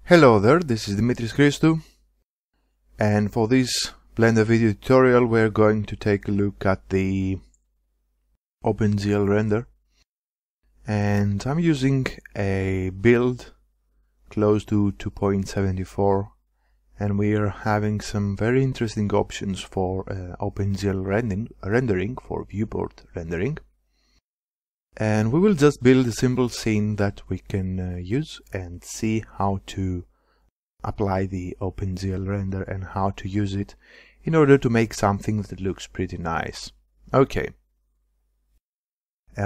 Hello there, this is Dimitris Christou, and for this Blender video tutorial we're going to take a look at the OpenGL render. And I'm using a build close to 2.74, and we are having some very interesting options for OpenGL rendering, for viewport rendering. And we will just build a simple scene that we can use and see how to apply the OpenGL render and how to use it in order to make something that looks pretty nice. Okay.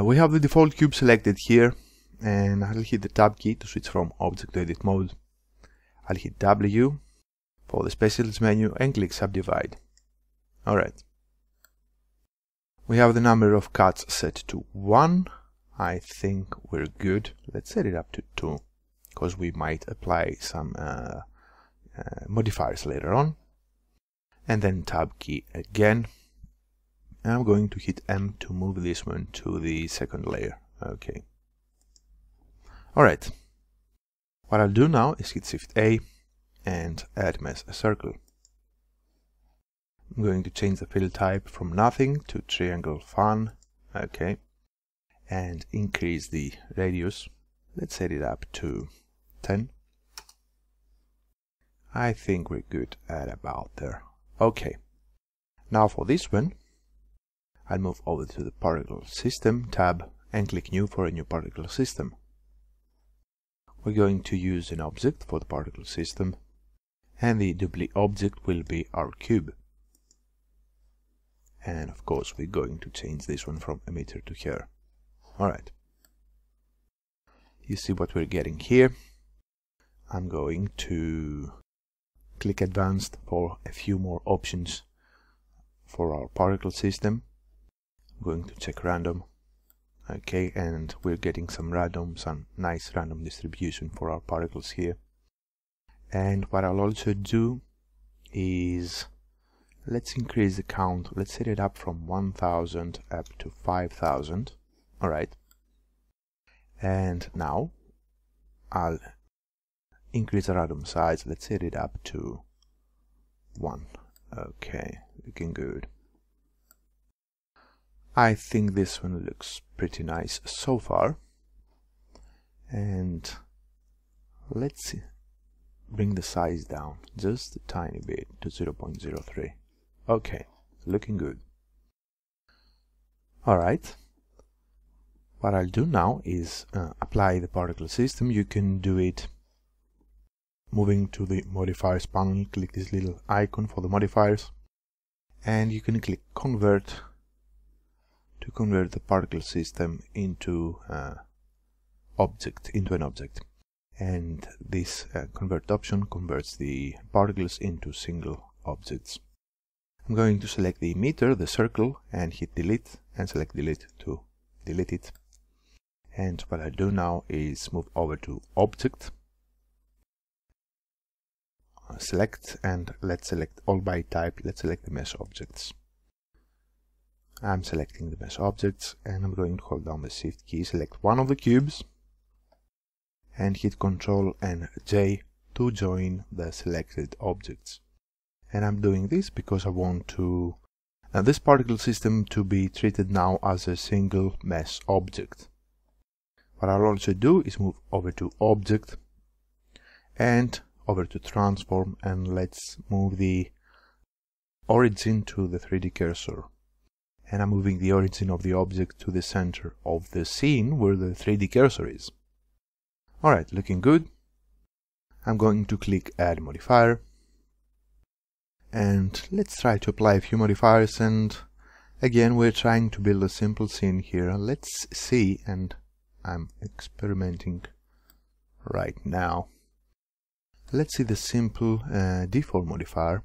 We have the default cube selected here, and I'll hit the tab key to switch from object to edit mode. I'll hit W for the specials menu and click subdivide. Alright. We have the number of cuts set to 1. I think we're good. Let's set it up to 2, because we might apply some modifiers later on. And then tab key again. And I'm going to hit M to move this one to the second layer. Okay. Alright. What I'll do now is hit Shift A and add mesh circle. I'm going to change the fill type from nothing to triangle fan. Okay. And increase the radius. Let's set it up to 10. I think we're good at about there. Okay. Now for this one, I'll move over to the particle system tab and click new for a new particle system. We're going to use an object for the particle system, and the duplicate object will be our cube. And of course we're going to change this one from emitter to here. Alright. You see what we're getting here. I'm going to click advanced for a few more options for our particle system. I'm going to check random. Okay, and we're getting some nice random distribution for our particles here. And what I'll also do is, let's increase the count. Let's set it up from 1000 up to 5000. Alright. And now I'll increase the random size. Let's set it up to 1. Okay, looking good. I think this one looks pretty nice so far. And let's bring the size down just a tiny bit to 0.03. Okay, looking good. Alright. What I'll do now is apply the particle system. You can do it moving to the modifiers panel, click this little icon for the modifiers, and you can click convert to convert the particle system into an object. And this convert option converts the particles into single objects. I'm going to select the emitter, the circle, and hit delete, and select delete to delete it. And what I do now is move over to object, select, and let's select all by type. Let's select the mesh objects. I'm selecting the mesh objects, and I'm going to hold down the shift key, select one of the cubes, and hit Ctrl and J to join the selected objects. And I'm doing this because I want to this particle system to be treated now as a single mesh object. What I'll also do is move over to object and over to transform, and let's move the origin to the 3D cursor. And I'm moving the origin of the object to the center of the scene where the 3D cursor is. Alright, looking good. I'm going to click add modifier. And let's try to apply a few modifiers, and again we're trying to build a simple scene here. Let's see, and I'm experimenting right now. Let's see the simple default modifier.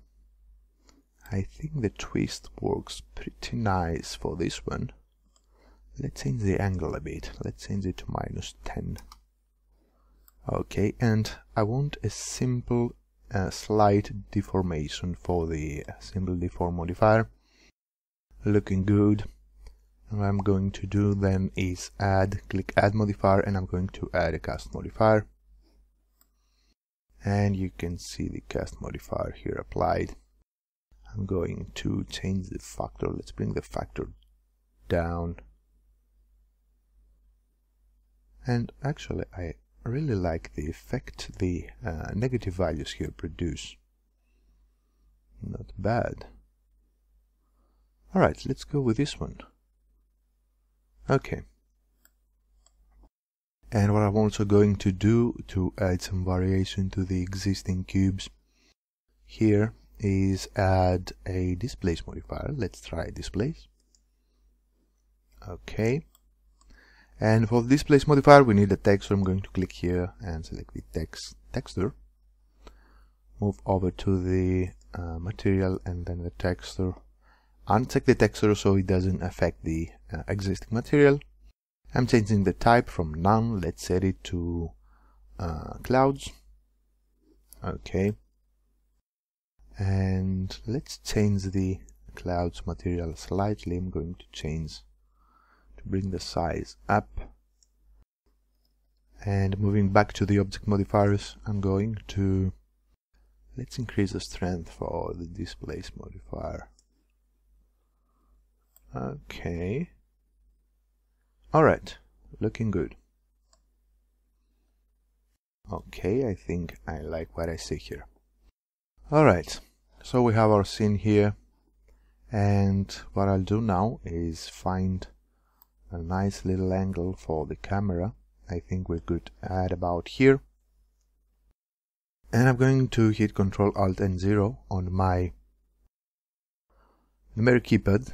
I think the twist works pretty nice for this one. Let's change the angle a bit. Let's change it to -10. Okay, and I want a simple slight deformation for the simple deform modifier. Looking good. And what I'm going to do then is click add modifier, and I'm going to add a cast modifier. and you can see the cast modifier here applied. I'm going to change the factor. Let's bring the factor down. And actually I really like the effect the negative values here produce. Not bad. Alright, let's go with this one. Okay. And what I'm also going to do to add some variation to the existing cubes here is add a displace modifier. Let's try displace. Okay. And for the displace modifier we need a texture. I'm going to click here and select the texture. Move over to the material and then the texture. Uncheck the texture so it doesn't affect the existing material. I'm changing the type from none. Let's set it to clouds. Okay. And let's change the clouds material slightly. I'm going to bring the size up. And moving back to the object modifiers, I'm going to let's increase the strength for the displace modifier. Okay. Alright, looking good. Okay, I think I like what I see here. Alright, so we have our scene here, and what I'll do now is find a nice little angle for the camera. I think we're good at about here. And I'm going to hit Ctrl Alt and 0 on my numeric keypad,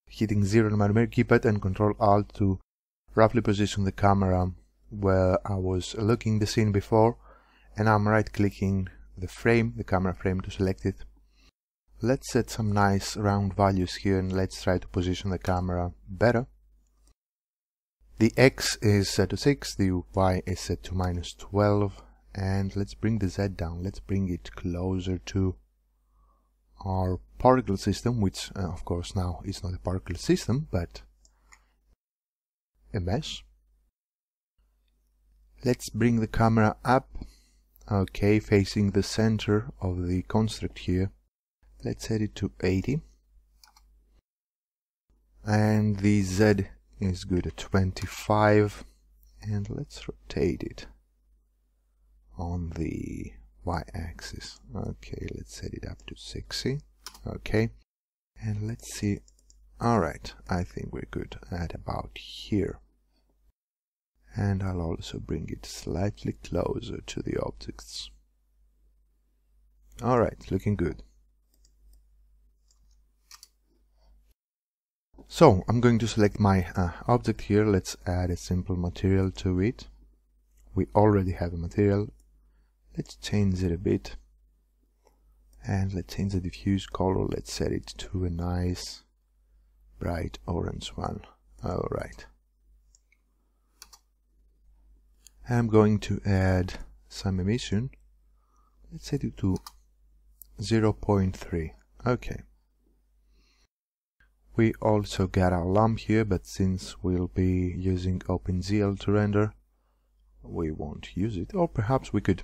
hitting 0 on my numeric keypad and Ctrl Alt to roughly position the camera where I was looking the scene before, and I'm right clicking the camera frame to select it. Let's set some nice round values here and let's try to position the camera better. The X is set to 6, the Y is set to -12, and let's bring the Z down. Let's bring it closer to our particle system, which of course now is not a particle system but a mesh. Let's bring the camera up, okay, facing the center of the construct here. Let's set it to 80, and the Z is good at 25, and let's rotate it on the Y-axis. Okay, let's set it up to 60. Okay, and let's see. Alright, I think we're good at about here. And I'll also bring it slightly closer to the objects. Alright, looking good. So I'm going to select my object here. Let's add a simple material to it. We already have a material. Let's change it a bit, and let's change the diffuse color. Let's set it to a nice bright orange one. Alright. I'm going to add some emission. Let's set it to 0.3. Okay. We also got our lamp here, but since we'll be using OpenGL to render, we won't use it. Or perhaps we could.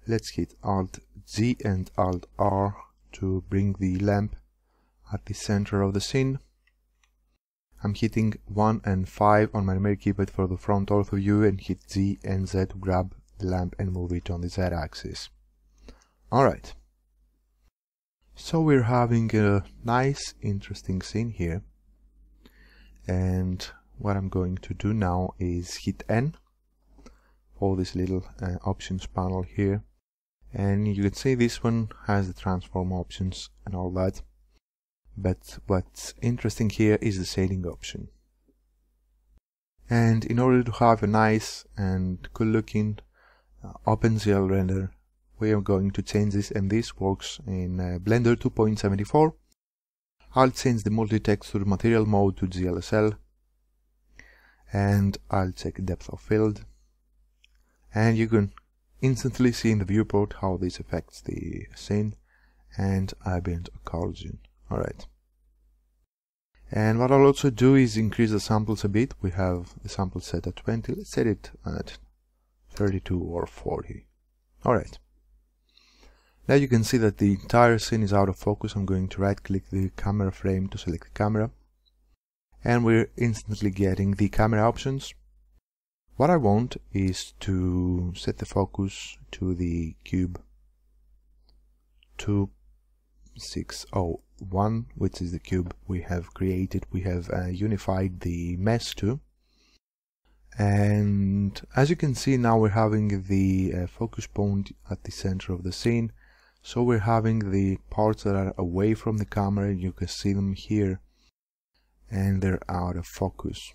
Let's hit Alt-G and Alt-R to bring the lamp at the center of the scene. I'm hitting 1 and 5 on my numeric keypad for the front ortho view, and hit Z and Z to grab the lamp and move it on the Z axis. Alright. So we're having a nice, interesting scene here. And what I'm going to do now is hit N for this little options panel here. And you can see this one has the transform options and all that. But what's interesting here is the shading option. And in order to have a nice and cool looking OpenGL render, we are going to change this, and this works in Blender 2.74. I'll change the multi-texture material mode to GLSL, and I'll check depth of field, and you can instantly see in the viewport how this affects the scene and ambient occlusion. Alright. And what I'll also do is increase the samples a bit. We have the sample set at 20. Let's set it at 32 or 40. Alright. Now you can see that the entire scene is out of focus. I'm going to right click the camera frame to select the camera. And we're instantly getting the camera options. What I want is to set the focus to the cube 2601, which is the cube we have created, we have unified the mesh to. And as you can see, now we're having the focus point at the center of the scene. So we're having the parts that are away from the camera, you can see them here, and they're out of focus.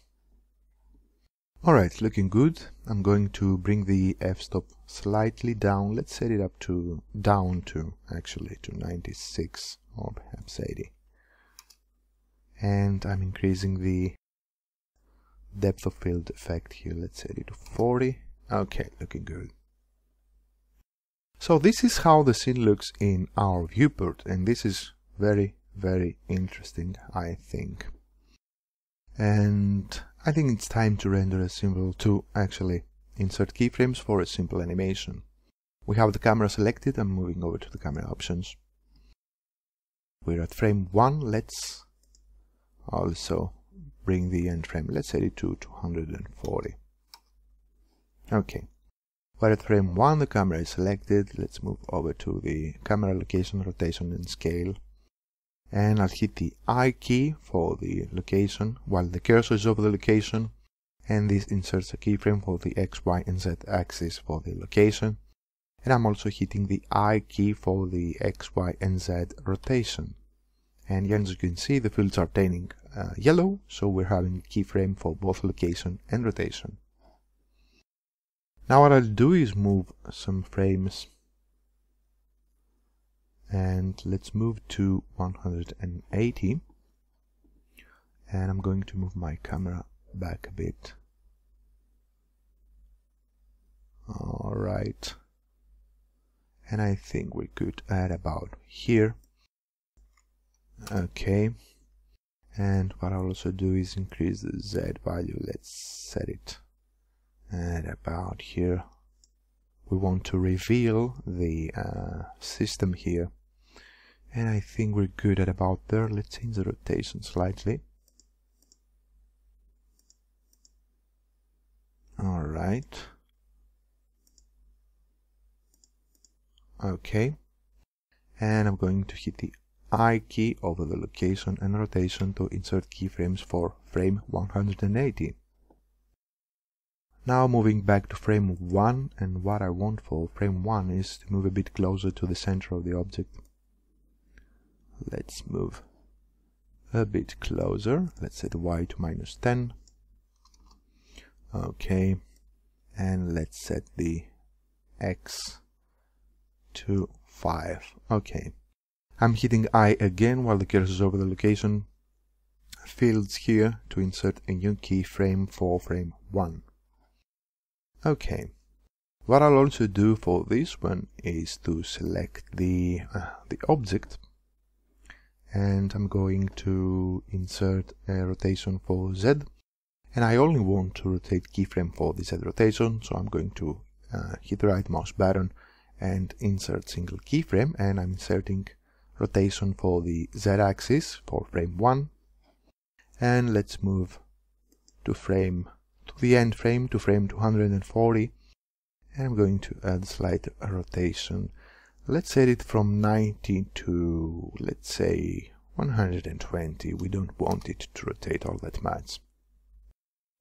Alright, looking good. I'm going to bring the f-stop slightly down. Let's set it up to down to 96 or perhaps 80. And I'm increasing the depth of field effect here. Let's set it to 40. Okay, looking good. So this is how the scene looks in our viewport, and this is very, very interesting, I think. And I think it's time to render a symbol to actually insert keyframes for a simple animation. We have the camera selected. I'm moving over to the camera options. We're at frame 1. Let's also bring the end frame. Let's set it to 240. Okay. We're at frame 1, the camera is selected. Let's move over to the camera location, rotation and scale. And I'll hit the I key for the location while the cursor is over the location. And this inserts a keyframe for the X, Y and Z axis for the location. And I'm also hitting the I key for the X, Y and Z rotation. And as you can see, the fields are turning yellow, so we're having a keyframe for both location and rotation. Now what I'll do is move some frames, and let's move to 180, and I'm going to move my camera back a bit. Alright, and I think we're good at about here. Okay, and what I'll also do is increase the Z value. Let's set it at about here. We want to reveal the system here, and I think we're good at about there. Let's change the rotation slightly. Alright. Okay, and I'm going to hit the I key over the location and rotation to insert keyframes for frame 180. Now moving back to frame 1, and what I want for frame 1 is to move a bit closer to the center of the object. Let's move a bit closer. Let's set Y to -10. Okay, and let's set the X to 5. Okay, I'm hitting I again while the cursor is over the location fields here to insert a new keyframe for frame 1. Okay, what I'll also do for this one is to select the object, and I'm going to insert a rotation for Z, and I only want to rotate keyframe for the Z rotation, so I'm going to hit the right mouse button and insert single keyframe, and I'm inserting rotation for the Z axis for frame 1, and let's move to the end frame, to frame 240, and I'm going to add slight rotation. Let's set it from 90 to, let's say, 120. We don't want it to rotate all that much.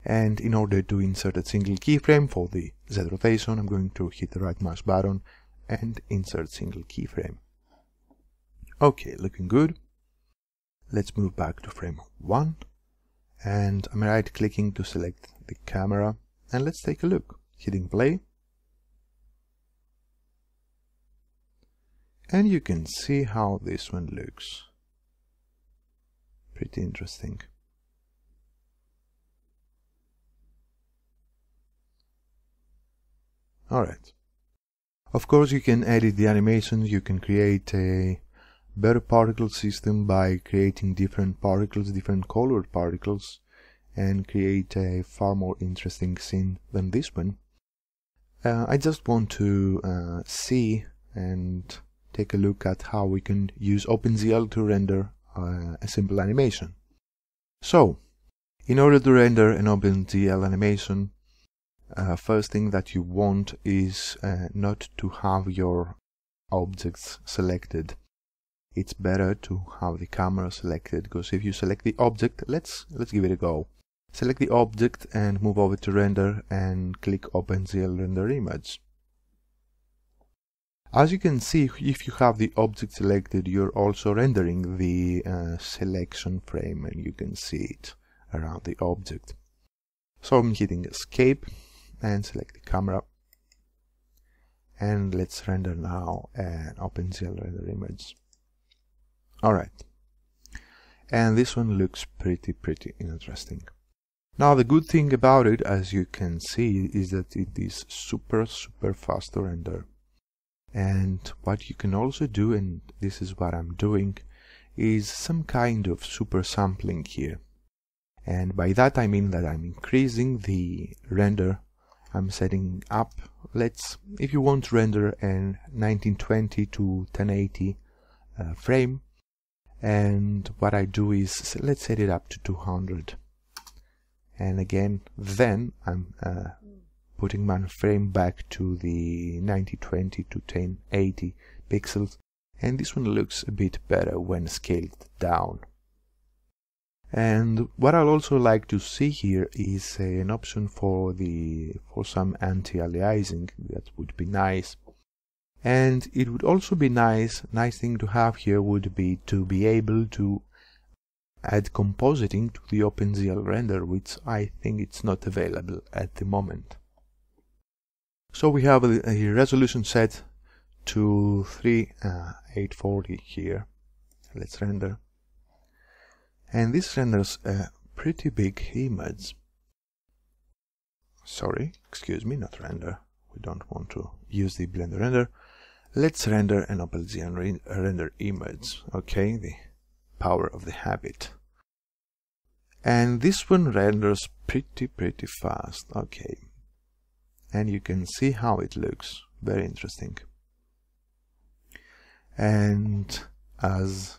And in order to insert a single keyframe for the Z rotation, I'm going to hit the right mouse button and insert single keyframe. Okay, looking good. Let's move back to frame 1, and I'm right clicking to select the camera, and let's take a look. Hitting play, and you can see how this one looks. Pretty interesting. Alright. Of course, you can edit the animations. You can create a better particle system by creating different particles, different colored particles, and create a far more interesting scene than this one. I just want to see and take a look at how we can use OpenGL to render a simple animation. So, in order to render an OpenGL animation, first thing that you want is not to have your objects selected. It's better to have the camera selected, because if you select the object, let's give it a go. Select the object and move over to render and click OpenGL render image. As you can see, if you have the object selected, you're also rendering the selection frame, and you can see it around the object. So I'm hitting escape and select the camera, and let's render now an OpenGL render image. Alright, and this one looks pretty interesting. Now the good thing about it, as you can see, is that it is super fast to render. And what you can also do, and this is what I'm doing, is some kind of super sampling here. And by that I mean that I'm increasing the render. I'm setting up, if you want to render an 1920 to 1080 frame, and what I do is, let's set it up to 200. And again, then I'm putting my frame back to the 1920 to 1080 pixels, and this one looks a bit better when scaled down. And what I'd also like to see here is an option for some anti-aliasing. That would be nice. And it would also be nice thing to have here would be to be able to add compositing to the OpenGL render, which I think it's not available at the moment. So we have a resolution set to 3840 here. Let's render. And this renders a pretty big image. Sorry, excuse me, not render. We don't want to use the Blender render. Let's render an OpenGL render image. Okay, the power of the habit. And this one renders pretty fast. Okay, and you can see how it looks. Very interesting. And as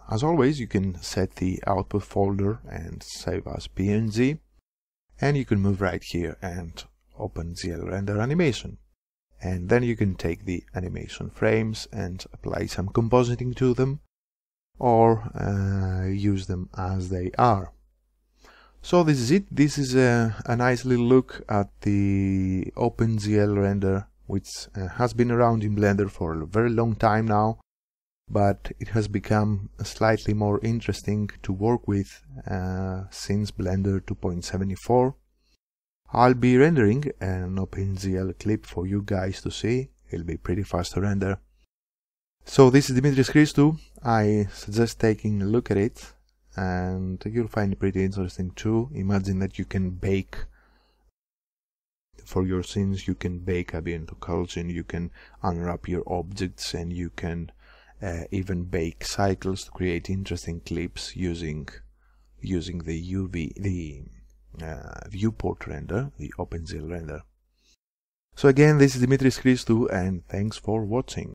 always, you can set the output folder and save as PNG, and you can move right here and OpenGL render animation. And then you can take the animation frames and apply some compositing to them, or use them as they are. So this is it. This is a nice little look at the OpenGL render, which has been around in Blender for a very long time now, but it has become slightly more interesting to work with since Blender 2.74. I'll be rendering an OpenGL clip for you guys to see. It'll be pretty fast to render. So this is Dimitris Christou. I suggest taking a look at it, and you'll find it pretty interesting too. Imagine that you can bake for your scenes. You can bake ambient occlusion, you can unwrap your objects, and you can even bake cycles to create interesting clips using the viewport render, the OpenGL render. So again, this is Dimitris Christou, and thanks for watching.